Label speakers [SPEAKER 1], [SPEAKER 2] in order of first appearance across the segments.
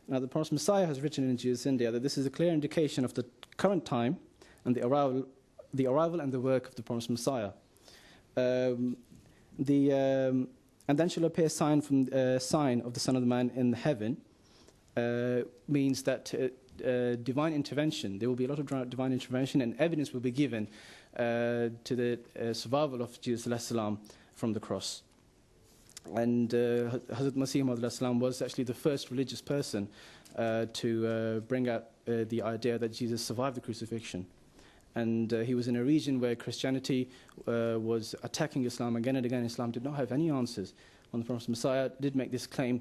[SPEAKER 1] Now, the Prophet Messiah has written in Jesus India that this is a clear indication of the current time and the arrival and the work of the Prophet Messiah. And then shall appear sign of the Son of the Man in heaven, means that divine intervention, there will be a lot of divine intervention, and evidence will be given to the survival of Jesus alayhi salam from the cross. And Hadhrat Masih Maud was actually the first religious person to bring out the idea that Jesus survived the crucifixion. And he was in a region where Christianity was attacking Islam again and again. Islam did not have any answers. When the Prophet Messiah did make this claim,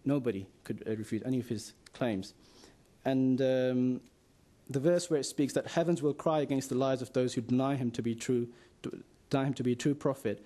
[SPEAKER 1] nobody could refute any of his claims. And the verse where it speaks that heavens will cry against the lies of those who deny him to be true prophet,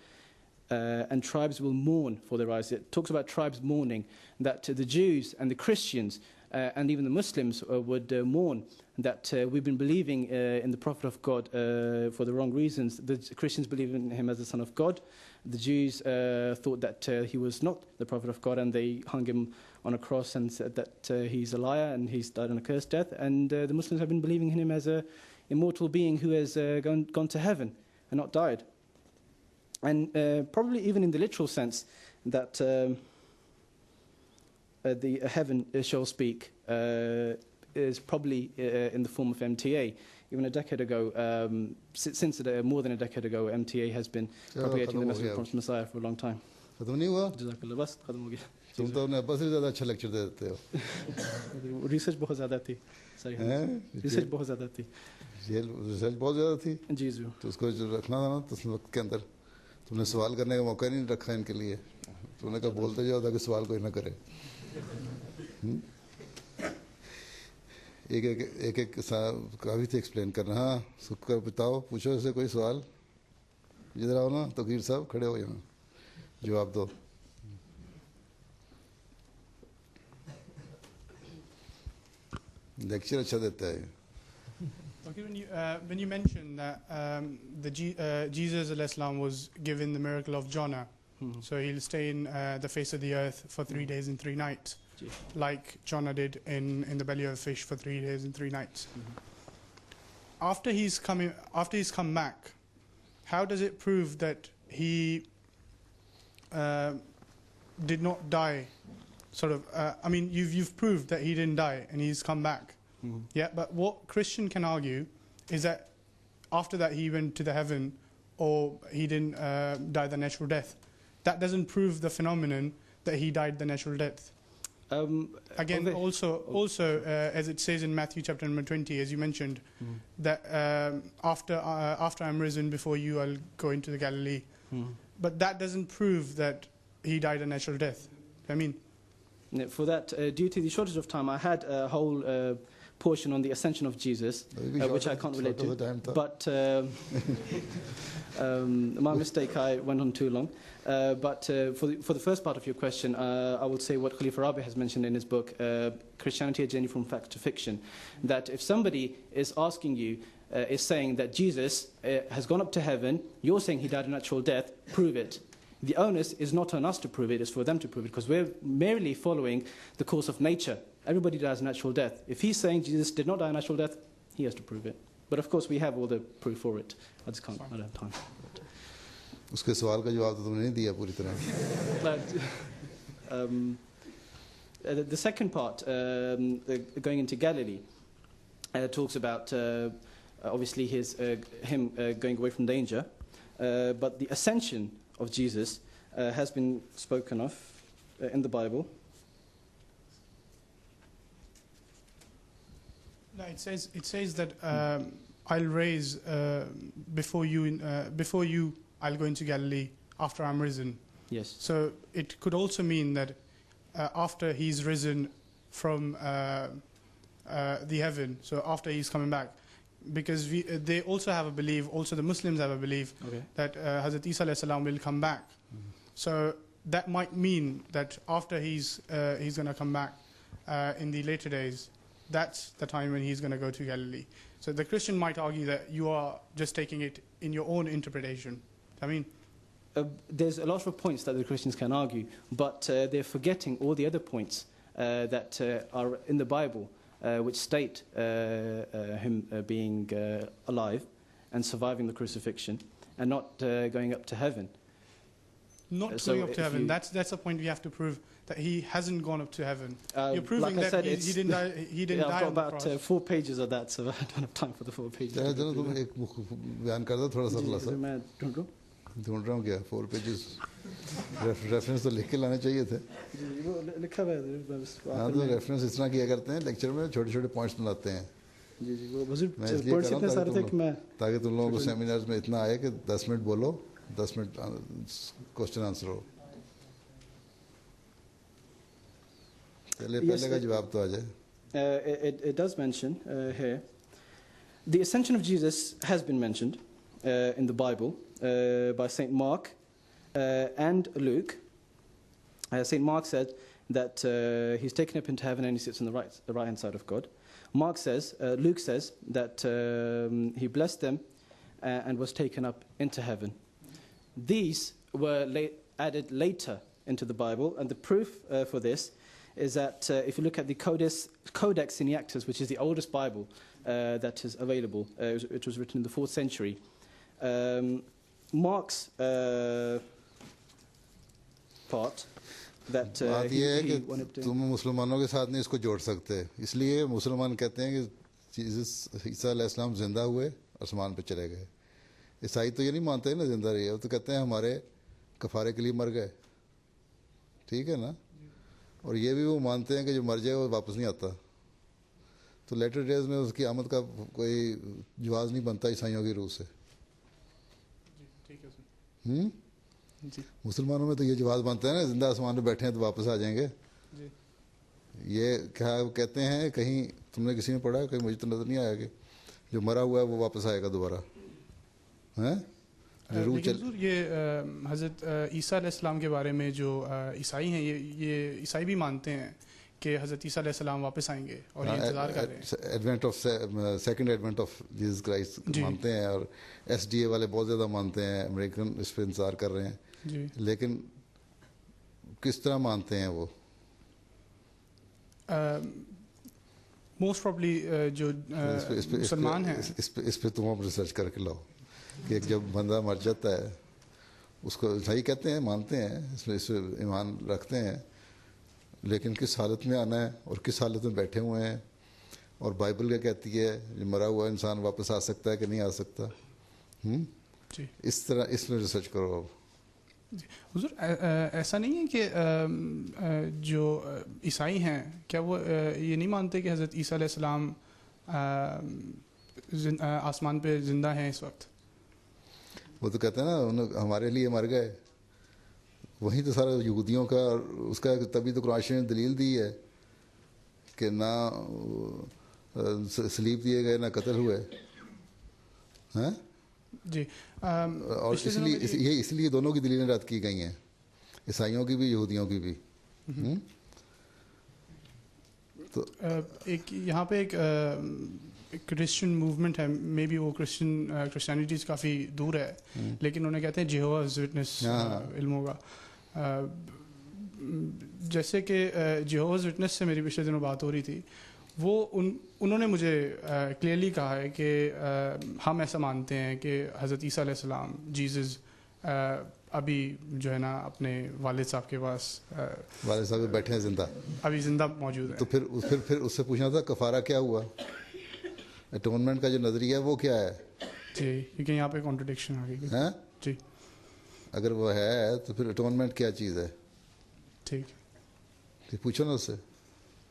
[SPEAKER 1] and tribes will mourn for their rise. It talks about tribes mourning, that the Jews and the Christians and even the Muslims would mourn that we've been believing in the Prophet of God for the wrong reasons. The Christians believe in him as the Son of God. The Jews thought that he was not the Prophet of God, and they hung him on a cross and said that he's a liar and he's died an accursed death. And the Muslims have been believing in him as an immortal being who has gone to heaven and not died. And probably even in the literal sense that the heaven shall speak is probably in the form of MTA. Even a decade ago, since more than a decade ago, MTA has been propagating the message of the Prophet Messiah for a long time.
[SPEAKER 2] तुम तो उन्हें बस ज़्यादा अच्छा lecture दे देते हो।
[SPEAKER 1] Research बहुत ज़्यादा थी, सही है। रिसर्च बहुत ज़्यादा थी।
[SPEAKER 2] रिसर्च बहुत ज़्यादा थी।
[SPEAKER 1] जी जी।
[SPEAKER 2] तो उसको जो रखना था ना, तो उस वक्त के अंदर तुमने सवाल करने का मौका नहीं रखा इनके लिए। तुमने कहा बोलते जाओ ताकि सवाल कोई ना करे। एक काफ़ी थे एक्सप्लेन करना। हाँ, सुख कर बताओ, पूछो ऐसे कोई सवाल। जिधर आओ ना, तो कीर साहब खड़े हो यहाँ, जवाब दो। लेक्चर अच्छा देता है।
[SPEAKER 3] Okay, when you mentioned that Jesus ﷺ was given the miracle of Jonah, so he'll stay in the face of the earth for 3 days and 3 nights, like Jonah did in the belly of a fish for 3 days and 3 nights. After he's come back, how does it prove that he did not die? Sort of, I mean, you've proved that he didn't die and he's come back. Yeah, but what Christian can argue is that after that he went to the heaven, or he didn't die the natural death. That doesn't prove the phenomenon that he died the natural death. Again, also as it says in Matthew chapter number 20, as you mentioned, that after I'm risen, before you I'll go into the Galilee. But that doesn't prove that he died a natural death. I mean,
[SPEAKER 1] for that, due to the shortage of time, I had a whole portion on the ascension of Jesus, which I can't relate to. But my mistake, I went on too long. But for the first part of your question, I will say what Khalifa Rabi has mentioned in his book, Christianity, A Journey from Fact to Fiction, that if somebody is asking you, is saying that Jesus has gone up to heaven, you're saying he died a natural death, prove it. The onus is not on us to prove it, it's for them to prove it, because we're merely following the course of nature. Everybody dies a natural death. If he's saying Jesus did not die a natural death, he has to prove it. But of course we have all the proof for it. I just can't, I don't have time.
[SPEAKER 2] उसके सवाल का जवाब तो तुमने नहीं दिया पूरी तरह।
[SPEAKER 1] The second part, going into Galilee, talks about obviously him going away from danger, but the ascension of Jesus has been spoken of in the Bible.
[SPEAKER 3] No, it says that I'll raise before you I'll go into Galilee after I'm risen.
[SPEAKER 1] Yes.
[SPEAKER 3] So it could also mean that after he's risen from the heaven, so after he's coming back, because they also have a belief, also the Muslims have a belief, that Hazrat Isa alayhi salam will come back. So that might mean that after he's going to come back in the later days, that's the time when he's going to go to Galilee. So the Christian might argue that you are just taking it in your own interpretation. I mean,
[SPEAKER 1] there's a lot of points that the Christians can argue, but they're forgetting all the other points that are in the Bible, which state him being alive and surviving the crucifixion and not going up to heaven.
[SPEAKER 3] Not
[SPEAKER 1] So
[SPEAKER 3] going up to
[SPEAKER 1] if
[SPEAKER 3] heaven.
[SPEAKER 1] you-
[SPEAKER 3] That's a point we have to prove, that he hasn't gone up to heaven. You're
[SPEAKER 1] Like
[SPEAKER 3] proving
[SPEAKER 1] I
[SPEAKER 3] that
[SPEAKER 1] said,
[SPEAKER 3] he
[SPEAKER 1] it's-
[SPEAKER 3] didn't die. He didn't
[SPEAKER 1] Yeah,
[SPEAKER 3] die
[SPEAKER 1] I've
[SPEAKER 3] on
[SPEAKER 1] got
[SPEAKER 3] the
[SPEAKER 1] about
[SPEAKER 3] cross.
[SPEAKER 1] 4 pages of that, so I don't have time for the 4 pages.
[SPEAKER 2] चलो चलो तुम एक बयान कर दो थोड़ा सा खुलासा
[SPEAKER 1] मैं ढूंढ लूं?
[SPEAKER 2] ढूंढ रहा हूँ क्या 4 पेजेस रेफरेंस तो लिख के लाने चाहिए थे
[SPEAKER 1] जी, वो लिखा हुआ है, मैं बस
[SPEAKER 2] हाँ
[SPEAKER 1] आखिर
[SPEAKER 2] तो
[SPEAKER 1] में-
[SPEAKER 2] रेफरेंस इस तरह किया करते हैं लेक्चर में छोटे छोटे पॉइंट्स बनाते हैं
[SPEAKER 1] जी जी, वो हुजूर
[SPEAKER 2] मैं इसलिए
[SPEAKER 1] पॉइंट्स
[SPEAKER 2] कर
[SPEAKER 1] इतने
[SPEAKER 2] रहा
[SPEAKER 1] सारे थे
[SPEAKER 2] हूँ
[SPEAKER 1] कि मैं
[SPEAKER 2] ताकि तुम लोगों को सेमिनार्स में इतना आए कि 10 मिनट बोलो 10 मिनट क्वेश्चन आंसर हो पहले
[SPEAKER 1] Yes,
[SPEAKER 2] का जवाब तो आ जाए
[SPEAKER 1] it does mention here, the ascension of Jesus has been mentioned in the Bible by St. Mark and Luke. St. Mark said that he's taken up into heaven and he sits on the right-hand side of God. Luke says that he blessed them and was taken up into heaven. These were added later into the Bible, and the proof for this is that if you look at the Codex Sinaiticus, which is the oldest Bible that is available, it was written in the 4th century. Mark's part that
[SPEAKER 2] बात ये है
[SPEAKER 1] he
[SPEAKER 2] कि
[SPEAKER 1] wanted to...
[SPEAKER 2] तुम मुसलमानों के साथ नहीं इसको जोड़ सकते इसलिए मुसलमान कहते हैं कि ईसा अलैहिस्सलाम जिंदा हुए आसमान पे चले गए ईसाई तो ये नहीं मानते हैं ना जिंदा रहे वो तो कहते हैं हमारे कफारे के लिए मर गए ठीक है ना और ये भी वो मानते हैं कि जो मर जाए वो वापस नहीं आता तो लेटर डेज में उसकी आमद का कोई जवाब नहीं बनता ईसाइयों की रूह से मुसलमानों में तो ये जवाब बनता है ना जिंदा आसमान में बैठे हैं तो वापस आ जाएंगे ये क्या कहते हैं कहीं तुमने किसी में पढ़ा कहीं मुझे तो नजर नहीं आया कि जो मरा हुआ है वो वापस आएगा दोबारा हैं रूह
[SPEAKER 3] लेकिन हुजूर ये हज़रत ईसा अलैहिस्सलाम के बारे में जो ईसाई हैं ये ईसाई भी मानते हैं कि हज़रत ईसा अलैहिस्सलाम वापस आएंगे और ये इंतज़ार कर रहे हैं
[SPEAKER 2] advent of second advent of Jesus Christ मानते हैं और एसडीए वाले बहुत ज़्यादा मानते हैं अमेरिकन इस पर इंतज़ार कर रहे हैं लेकिन किस तरह मानते हैं वो
[SPEAKER 3] मोस्ट प्रॉब्ली जो मुसलमान हैं
[SPEAKER 2] इस पे तुम अब रिसर्च करके लाओ कि एक जब बंदा मर जाता है उसको सही कहते हैं मानते हैं इसमें ईमान रखते हैं लेकिन किस हालत में आना है और किस हालत में बैठे हुए हैं और बाइबल क्या कहती है जो मरा हुआ इंसान वापस आ सकता है कि नहीं आ सकता इस तरह इसमें रिसर्च करो अब
[SPEAKER 3] हुजूर ऐसा नहीं है कि जो ईसाई हैं क्या वो ये नहीं मानते कि हज़रत ईसा अलैहिस्सलाम आसमान पे ज़िंदा हैं इस वक्त
[SPEAKER 2] वो तो कहते हैं ना हमारे लिए मर गए वही तो सारा यहूदियों का उसका तभी तो कुरान ने दलील दी है कि ना सलीब दिए गए ना कत्ल हुए हैं
[SPEAKER 3] जी
[SPEAKER 2] और इसलिए दोनों की दलीलें रद्द की गई हैं ईसाइयों की भी यहूदियों की भी तो
[SPEAKER 3] एक यहाँ पे एक क्रिश्चियन मूवमेंट है मे बी वो क्रिश्चियनिटी से काफ़ी दूर है लेकिन उन्हें कहते हैं जेहोवाज विटनेस इल्म होगा जैसे कि जेहोवाज विटनेस से मेरी पिछले दिनों बात हो रही थी वो उन्होंने मुझे क्लियरली कहा है कि हम ऐसा मानते हैं कि हज़रत ईसा अलैहिस्सलाम जीसस अभी जो है ना अपने वालिद साहब के पास
[SPEAKER 2] वालिद साहब बैठे हैं जिंदा
[SPEAKER 3] अभी जिंदा मौजूद है
[SPEAKER 2] तो फिर उससे पूछना था कफारा क्या हुआ एटोनमेंट का जो नजरिया है वो क्या है
[SPEAKER 3] जी क्योंकि यहाँ पे कॉन्ट्रडिक्शन आ गई
[SPEAKER 2] है
[SPEAKER 3] जी
[SPEAKER 2] अगर वो है तो फिर एटोनमेंट क्या चीज़ है
[SPEAKER 3] ठीक
[SPEAKER 2] पूछो ना उससे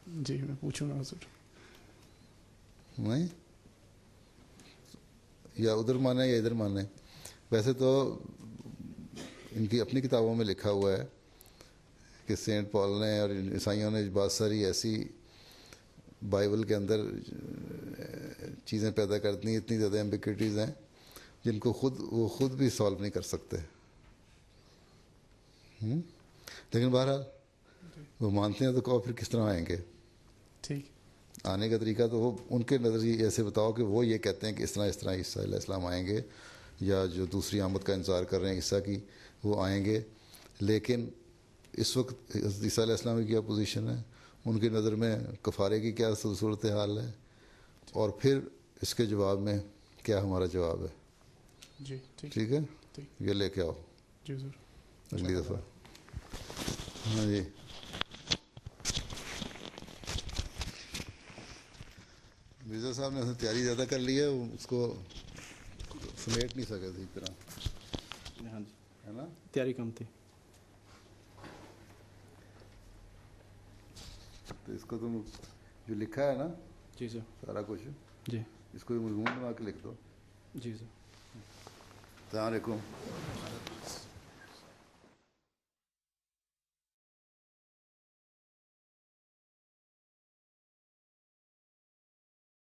[SPEAKER 3] जी मैं पूछूंगा हुजूर
[SPEAKER 2] नहीं या उधर माने या इधर माने वैसे तो इनकी अपनी किताबों में लिखा हुआ है कि सेंट पॉल ने और ईसाइयों ने बहुत सारी ऐसी बाइबल के अंदर चीज़ें पैदा कर दी इतनी ज़्यादा एम्बिग्विटीज़ हैं जिनको वो खुद भी सॉल्व नहीं कर सकते लेकिन बहरहाल वो मानते हैं तो कहो फिर किस तरह आएंगे
[SPEAKER 3] ठीक
[SPEAKER 2] आने का तरीका तो वो उनके नज़रिए ऐसे बताओ कि वो ये कहते हैं कि इस तरह ईसा अलैहिस्सलाम आएंगे या जो दूसरी आमद का इंतज़ार कर रहे हैं ईसा की वो आएंगे लेकिन इस वक्त ईसा अलैहिस्सलाम की क्या पोजीशन है ان کی نظر میں کفارے کی کیا صورت حال ہے, اور پھر اس کے جواب میں کیا ہمارا جواب ہے.
[SPEAKER 3] جی
[SPEAKER 2] ٹھیک ہے, یہ لے کے آؤ
[SPEAKER 3] جی ضرور
[SPEAKER 2] اگلی دفعہ. ہاں جی, مرزا صاحب نے تیاری زیادہ کر لی ہے, اس کو سمیٹ نہیں سکے تھی طرح,
[SPEAKER 1] ہاں جی
[SPEAKER 2] ہے نا.
[SPEAKER 1] تیاری کم تھی.
[SPEAKER 2] تو اس کو تم جو لکھا ہے نا
[SPEAKER 1] جی سر.
[SPEAKER 2] سارا کچھ,
[SPEAKER 1] جی
[SPEAKER 2] اس کو مضمون بنا کے لکھ دو.
[SPEAKER 1] جی سر.
[SPEAKER 2] السلام علیکم.